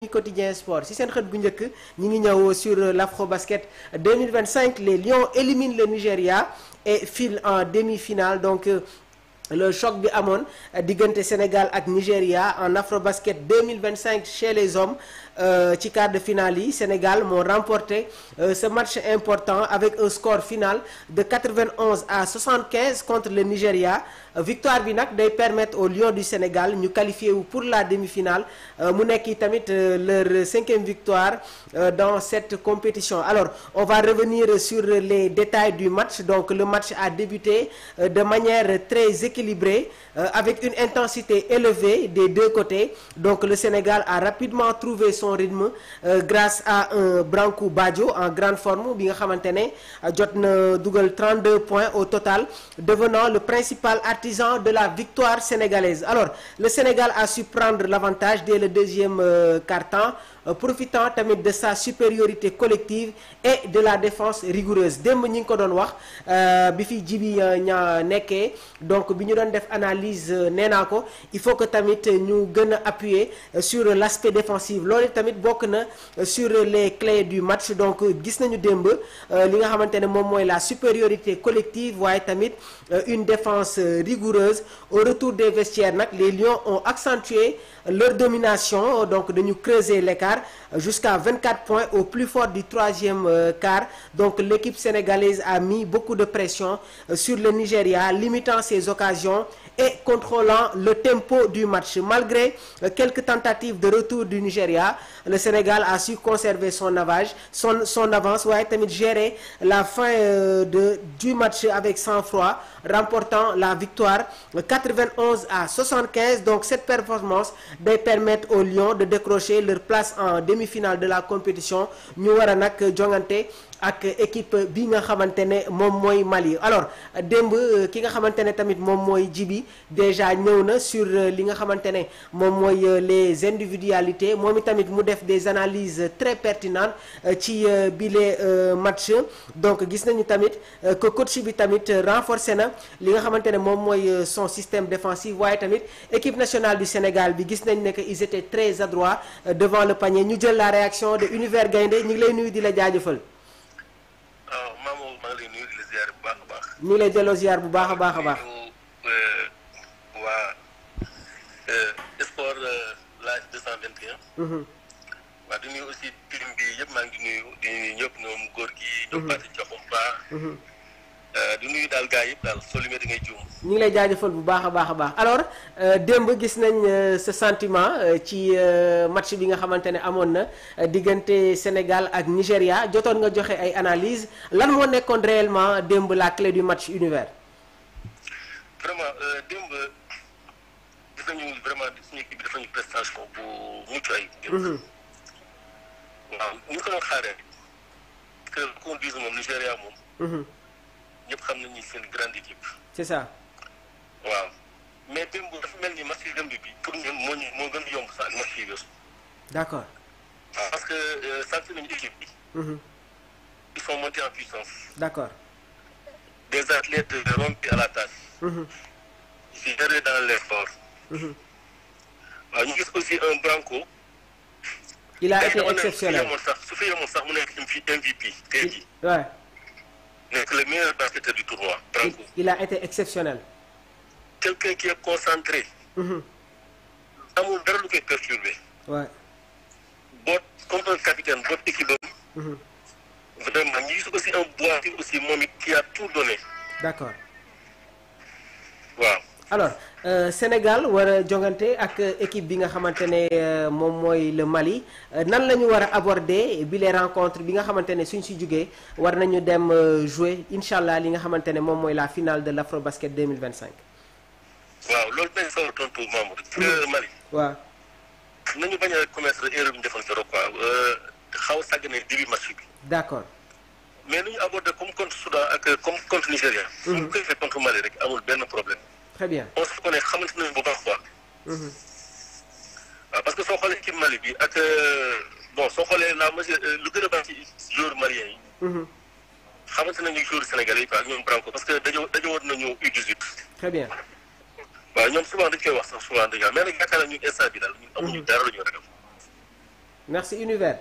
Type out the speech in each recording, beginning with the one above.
Quotidien Sport si seen xët gu njëkk ñi ngi ñëw sur l'Afrobasket 2025 les Lions éliminent le Nigeria et filent en demi-finale donc le choc bi amoon diggante Sénégal ak Nigeria en Afrobasket 2025 chez les hommes ci quart de finale yi Sénégal moo remporté ce match important avec un score final de 91-75 contre le Nigeria victoire bi nag day permettre aux Lions du Sénégal ñu qualifié wu pour la demi-finale mu nekk tamit leur 5e victoire dans cette compétition. Alors on va revenir sur les détails du match. Donc le match a débuté de manière très équilibrée avec une intensité élevée des deux côtés. Donc le Sénégal a rapidement trouvé son rythme grâce à un Brankou Badjo en grande forme bi nga xamante ne jot na dugal 32 points au total, devenant le principal artisan de la victoire sénégalaise. Alors le Sénégal a su prendre l'avantage dès le deuxième quart-temps, profitant tamit de sa supériorité collective et de la défense rigoureuse. Démb ñi ngi ko doon wax bi fi jibi ña nekkee, donc bi ñu doon def analyse nee naa ko il faut que tamit ñu gën a appuyer sur l'aspect défensif. Loolu tamit bokk na sur les clés du match. Donc gis nañu démb li nga xamante ne moom mooy la supériorité collective waaye tamit une défense rigoureuse. Au retour des vestiaires nag les Lions ont accentué leur domination, donc dañu creuser l'écart jusqu'à 24 points au plus fort du troisième quart. Donc l'équipe sénégalaise a mis beaucoup de pression sur le Nigeria, limitant ses occasions et contrôlant le tempo du match. Malgré quelques tentatives de retour du Nigeria, le Sénégal a su conserver son avance waaye tamit gérer la fin du match avec sang-froid, remportant la victoire 91-75. Donc cette performance day permettre aux Lions de décrocher leur place en demi-finale de la compétition. Ñu war a nag jongante ak équipe bi nga xamante ne moom mooy Mali. Alors démb ki nga xamante ne tamit moom mooy Djibi déjà ñëw na sur li nga xamante ne moom mooy les individualités, moom itamit mu def des analyses très pertinentes ci bile match. Donc gis nañu tamit que coach bi tamit renforcé na li nga xamante ne moom mooy son système défensif waaye tamit équipe nationale du Sénégal bi gis nañ ne que ils étaient très adroits devant le panier. Ñu jël la réaction de Univers Gaynde. ñu ngi lay nuyu di la jaajëfal. waaw Mamadou maa ngi lay nuyu di la ziar bu baax a baax. ñu ngi lay delloo ziar bu baax a baax a baax. waa sport live 221. waaw di nuyu aussi team bi yëpp maa ngi nuyu di nuyu ñëpp ñoom góor gi. ñoom Fatou Diakhoum baax. di nuyu daal gars yëpp daal soo limee da ngay juum. ñu ngi lay jaajëfal bu baax a baax a baax. Alors démb gis nañ ce sentiment ci match bi nga xamante ne amoon na diggante Sénégal ak Nigeria, jotoon nga joxe ay analyse. Lan moo nekkoon réellement démb la clé du match Univers? Vraiment démb gis nañu vraiment suñu équipe bi dafa ñu prestation bu mucc ayib. waaw ni ñu ko doon xaaree que qu'on dise moom Nigeria moom. ñëpp xam nañu seen grande équipe. C'est ça. waaw mais démb dafa mel ni match yi démb bi pour ñun moo gën a yomb sax match yi weesu. D'accord. waaw parce que sant nañu équipe bi. ils sont montés en puissance. D'accord. Des athlètes rompus à la tâche. Gérés dans l'effort. waaw ñu gis aussi un Branco. Il a été exceptionnel. su fi yemoon sax mu nekk MVP tey jii. Ouais. nekk le meilleur basketteur du tournoi. Branco. Il a été exceptionnel. Quelqu'un qui est concentré. amul dara lu koy perturbé. Ouais. boot comme un capitaine boot équipe am. Vraiment ñu gis aussi un Boaty aussi moom it qui a tout donné. D'accord. waaw. Alors Sénégal war a jongante ak équipe bi nga xamante ne moom mooy le Mali, nan la ñu war a aborder bi les rencontres bi nga xamante ne suñ si jugee war nañu dem jouer incha allah li nga xamante ne moom mooy la finale de l'Afrobasket 2025. waaw loolu dañ sawar tontu Mamadou. ci Mali. waaw. nañu bañ a commettre erreur bi ñu defoon zéro quoi xaw a sàggane début match bi. D'accord. mais nu ñu aborder comme contre Soudan ak comme contre Nigéria. suñu koy fait contre Mali rek amul benn problème. Très bien. on se connaît xamante nañu bu baax quoi. waaw parce que soo xoolee équipe Mali bi ak bon soo xoolee la majorité lu gën a baax ci joueurs maliens yi. xamante nañu joueurs sénégalais yi quoi ak ñoom Branco parce que dajowoon nañu U18. Très bien. waaw ñoom souvent dañ koy wax sax souvent dañu mais nag yaakaar naa ñun instant bi daal ñun amuñu dara la ñu ragal. merci Univers.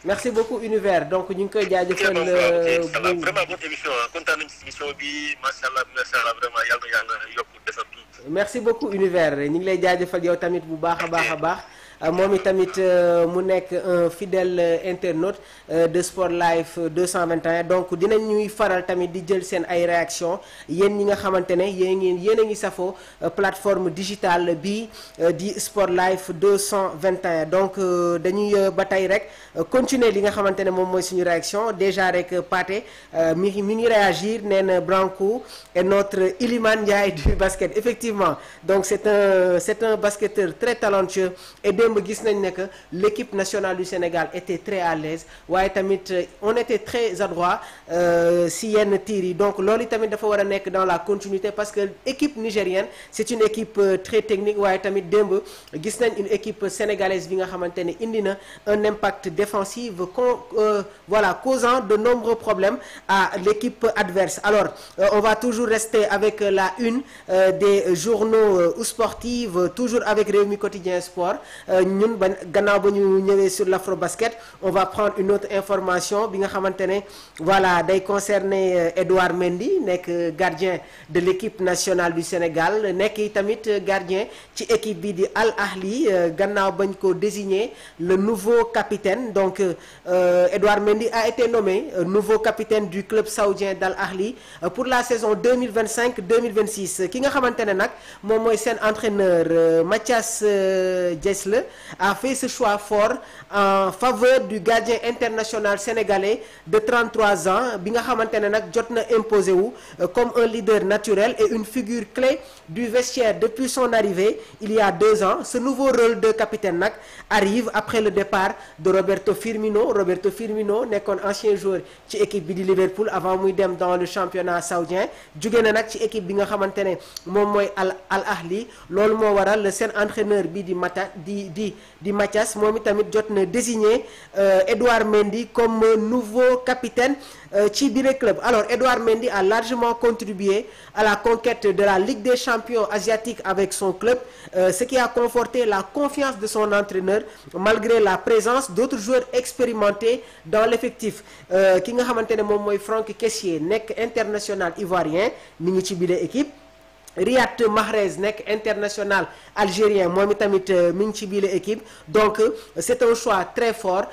merci beaucoup Univers donc ñu ngi koy jaajëfal. vraiment bonne émission kontaan nañu ci émission bi macha allah vraiment yàlla na yàlla yokk desal. merci beaucoup Univers ñu ngi lay jaajëfal yow tamit bu baax a baax a baax. moom itamit mu nekk un fidèle internaute de Sport Life 221 donc dinañ ñuy faral tamit di jël seen ay réaction yéen ñi nga xamante ne yéen a ngi safoo plateforme digitale bi di Sport Life 221 donc dañuy ba tey rek continuer li nga xamante ne moom mooy suñu réaction déjà rek Pathé mi ngi réagir nee na Branco est notre Iliman Ndiaye du basket effectivement donc c'est un basketteur très talentueux et gis nañ ne que l'équipe nationale du Sénégal était très à l'aise waaye tamit on était très adroit si yenn tirs yi donc loolu tamit dafa war a nekk dans la continuité parce que équipe nigérienne c'est une équipe très technique waaye tamit démb gis nañ une équipe sénégalaise bi nga xamante ne indi na un impact défensif causant de nombreux problèmes à l'équipe adverse alors on va toujours rester avec la une des journaux sportifs toujours avec Rewmi Quotidien Sport ñun ba gannaaw ba ñu ñëwee sur l'Afrobasket on va prendre une autre information bi nga xamante ne voilà day concerner Edouard Mendy nekk gardien de l'équipe nationale du Sénégal nekk tamit gardien ci équipe bi di Al Ahli gannaaw bañ ko désigner le nouveau capitaine donc Edouard Mendy a été nommé nouveau capitaine du club saoudien d'Al Ahli pour la saison 2025-2026 ki nga xamante ne nag moom mooy seen entraîneur Mathias Jesle a fait ce choix fort en faveur du gardien international sénégalais de 33 ans bi nga xamante ne nag jot na imposé wu comme un leader naturel et une figure clé du vestiaire depuis son arrivée il y a 2 ans ce nouveau rôle de capitaine nag arrive après le départ de Roberto Firmino nekkoon ancien joueur ci équipe bi di Liverpool avant muy dem dans le championnat saoudien jóge na nag ci équipe bi nga xamante ne moom mooy Al Ahli loolu moo waral seen entraîneur bi di Mathias moom itamit jot na désigné Edouard Mendy comme nouveau capitaine ci biir club alors Edouard Mendy a largement contribué à la conquête de la Ligue des champions asiatiques avec son club ce qui a conforté la confiance de son entraîneur malgré la présence d'autres joueurs expérimentés dans l'effectif ki nga xamante ne moom mooy Franck Kessié nekk international ivoirien mi ngi ci biir équipe Riyad Mahrez nekk international algérien moom itamit mi ngi ci biir équipe donc c'est un choix très fort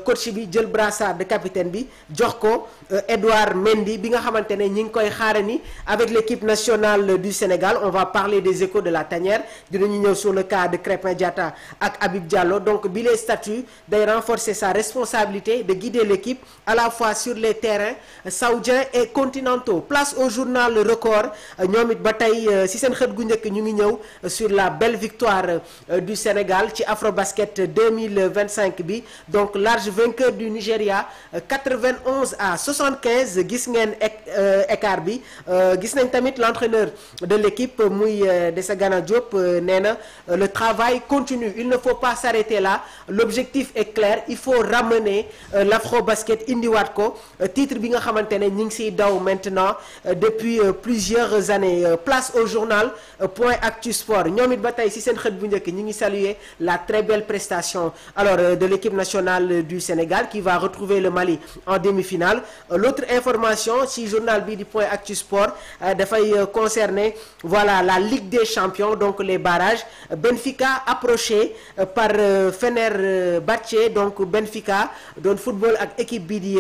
coach bi jël brassard de capitaine bi jox ko Edouard Mendy bi nga xamante ne ñi ngi koy xaarani avec l'équipe nationale du Sénégal on va parler des échos de la tanière dinañu ñëw sur le cas de Crépin Diatta ak Habib Diallo donc bi les statuts day renforcer sa responsabilité de guider l'équipe à la fois sur les terrains saoudiens et continentaux place au journal Le Record ñoom it ba tey si seen xët gu njëkk ñu ngi ñëw sur la belle victoire du Sénégal ci Afrobasket 2025 bi donc large vainqueur du Nigeria 91-75 gis ngeen écart bi gis nañ tamit l'entraîneur de l'équipe muy Desagana Diop nee na le travail continue il ne faut pas s'arrêter là l'objectif est clair il faut ramener l'Afrobasket indiwaat ko titre bi nga xamante ne ñu ngi siy daw maintenant depuis plusieurs années place au journal Point Actu Sport ñoom it ba tey si seen xët bu njëkk ñu ngi saluer la très belle prestation alors de l'équipe nationale du Sénégal qui va retrouver le Mali en demi-finale l'autre information si journal bi di Point Actu Sport dafay concerner voilà la Ligue des champions donc les barrages Benfica approché par Fenerbahçe donc Benfica doon football ak équipe bi di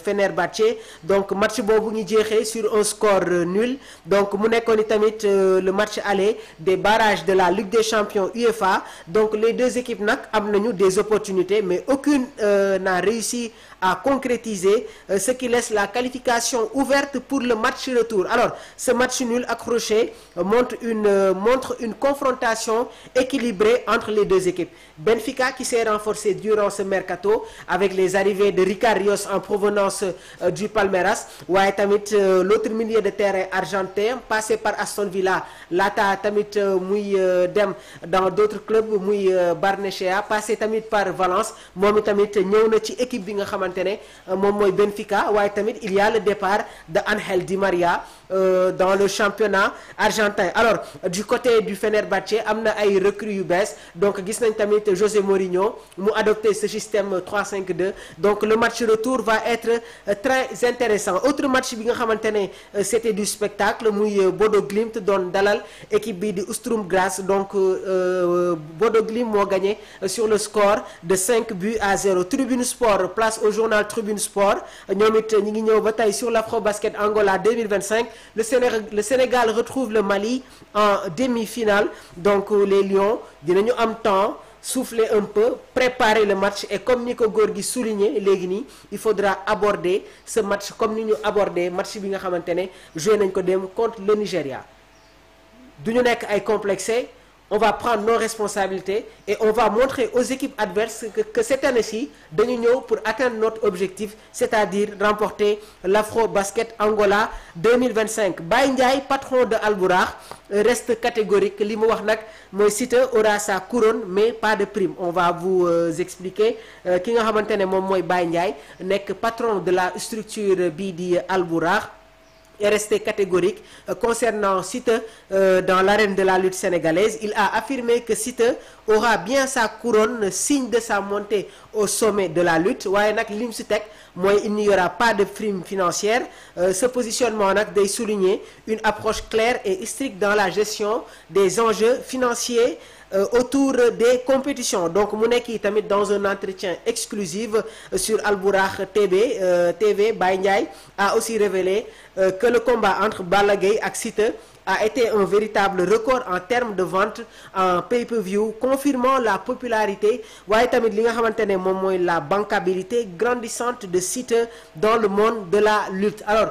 Fenerbahçe donc match boobu ñu jeexee sur un score nul donc mu nekkoon tamit le match aller des barrages de la Ligue des champions UEFA donc les deux équipes nag am nañu des opportunités mais aucune n'a réussi à concrétiser ce qui laisse la qualification ouverte pour le match retour alors ce match nul accroché montre une confrontation équilibrée entre les deux équipes Benfica qui s'est renforcé durant ce mercato avec les arrivées de Ricard Rios en provenance du Palmeiras waaye tamit l'autre milieu de terrain argentin passé par Aston Aston Villa laata tamit muy dem dans d'autres clubs muy Barnechea passé tamit par Valence moom tamit ñëw na ci équipe bi nga xamante ne moom mooy Benfica waaye tamit il y a le départ de Ángel Di María dans le championnat argentin. Alors du côté du Fenerbahçe am na ay recrues yu bees donc gis nañ tamit José Mourinho mu adopté ce système 3-5-2 donc le match retour va être très intéressant. Autre match bi nga xamante ne c'était du spectacle muy Bodo Glimt doon dalal équipe bi di Sturm Graz donc Bodo Glimt moo gagné sur le score de 5-0. Tribune Sport, place au journal Tribune Sport ñoom it ñi ngi ñëw ba tey sur l'Afrobasket Angola 2025. Le Sénégal retrouve le Mali en demi-finale donc les Lions dinañu am temps souffler un peu préparer le match et comme ni ko góor gi souligné léegi nii il faudra aborder ce match comme ni ñu aborder match bi nga xamante ne joué nañ ko dem contre le Nigeria du ñu nekk ay complexé. On va prendre nos responsabilités et on va montrer aux équipes adverses que cette année-ci dañu ñëw pour atteindre notre objectif c'est-à-dire remporter l'Afrobasket Angola 2025. Baye Ndiaye patron de Al Bouraq reste catégorique li mu wax nag mooy Siteu aura sa couronne mais pas de prime. On va vous expliquer ki nga xamante ne moom mooy Baye Ndiaye nekk patron de la structure bii di Al Bouraq est resté catégorique concernant Siteu dans l'arène de la lutte sénégalaise. Il a affirmé que Siteu aura bien sa couronne, signe de sa montée au sommet de la lutte waaye nag lim si teg mooy il n'y aura pas de prime financière. Ce positionnement nag day souligner une approche claire et stricte dans la gestion des enjeux financiers autour des compétitions. Donc mu nekk tamit dans un entretien exclusif sur Al Bouraq TV Baye Ndiaye a aussi révélé que le combat entre Balla Gaye ak Siteu a été un véritable record en termes de vente en pay-per-view confirmant la popularité waaye tamit li nga xamante ne moom mooy la bankabilité grandissante de Siteu dans le monde de la lutte. Alors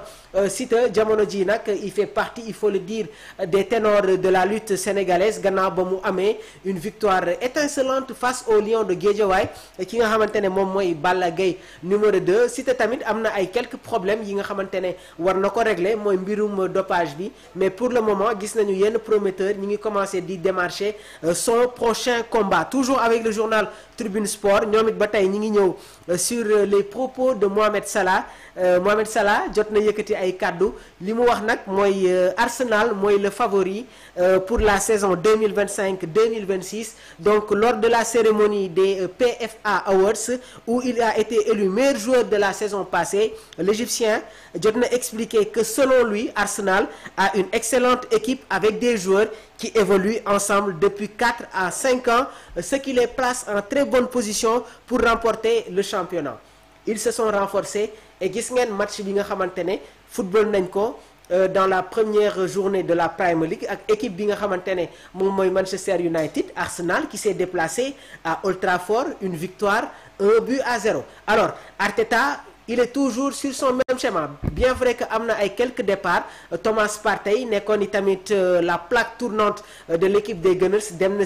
Siteu jamono ji nag il fait partie il faut le dire des ténors de la lutte sénégalaise gannaaw ba mu amee une victoire étincelante face au Lion de Guédiawaye ki nga xamante ne moom mooy Balla Gaye numéro 2. Siteu tamit am na ay quelques problèmes yi nga xamante ne war na ko régler mooy mbirum dopage bi mais pour le moment gis nañu yenn prometteur ñi ngi commencé di démarcher son prochain combat. Toujours avec le journal Tribune Sport ñoom it ba tey ñi ngi ñëw sur les propos de Mohamed Salah. Mohamed Salah jot na yëkkati ay kàddu li mu wax nag mooy Arsenal mooy le favori pour la saison 2025-2026 donc lors de la cérémonie des PFA Awards où il a été élu meilleur joueur de la saison passée. L'Égyptien jot na expliquer que selon lui Arsenal a une excellente équipe avec des joueurs qui évoluent ensemble depuis 4 à 5 ans ce qui les place en très bonne position pour remporter le championnat. Ils se sont renforcés et gis ngeen match bi nga xamante ne football nañ ko dans la première journée de la Premier League ak équipe bi nga xamante ne moom mooy Manchester United. Arsenal qui s'est déplacé à Old Trafford, une victoire 1-0. Alors Arteta il est toujours sur son même schéma bien vrai que am na ay quelques départs. Thomas Partey nekkoon i tamit la plaque tournante de l'équipe des Gunners dem na